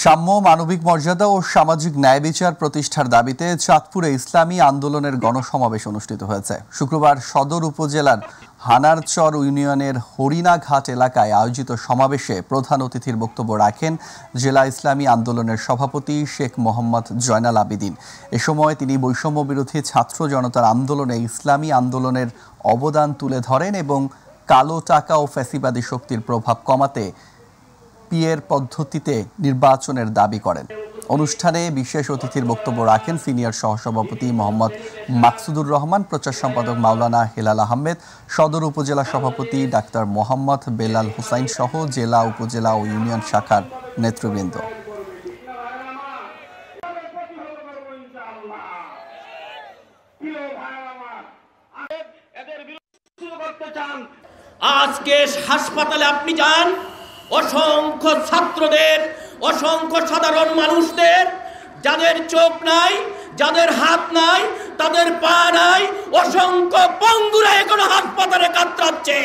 সাম্য, মানবিক মর্যাদা ও সামাজিক ন্যায় বিচার প্রতিষ্ঠার দাবিতে চাঁদপুরে ইসলামী আন্দোলনের গণসমাবেশ অনুষ্ঠিত হয়েছে। শুক্রবার সদর উপজেলার হানারচর ইউনিয়নের হরিণাঘাট এলাকায় আয়োজিত সমাবেশে প্রধান অতিথির বক্তব্য রাখেন জেলা ইসলামী আন্দোলনের সভাপতি শেখ মোহাম্মদ জয়নাল আবেদিন। এ সময় তিনি বৈষম্য বিরোধী ছাত্র জনতার আন্দোলনে ইসলামী আন্দোলনের অবদান তুলে ধরেন এবং কালো টাকা ও ফ্যাসিবাদী শক্তির প্রভাব কমাতে পিএর পদ্ধতিতে নির্বাচনের দাবি করেন। অনুষ্ঠানে বিশেষ অতিথির বক্তব্য রাখেন সিনিয়র সহসভাপতি মোহাম্মদ মাকসুদুর রহমান, প্রচার সম্পাদক মাওলানা হেলাল আহমেদ, সদর উপজেলা সভাপতি ডাক্তার মোহাম্মদ বেলাল হুসাইন সহ জেলা, উপজেলা ও ইউনিয়ন শাখার নেতৃবৃন্দ। আজকে হাসপাতালে আপনি যান, অসংখ্য ছাত্রদের, অসংখ্য সাধারণ মানুষদের যাদের চোখ নাই, যাদের হাত নাই, তাদের পা নাই, অসংখ্য পঙ্গুরা এখনো হাসপাতালে কাতরাচ্ছে।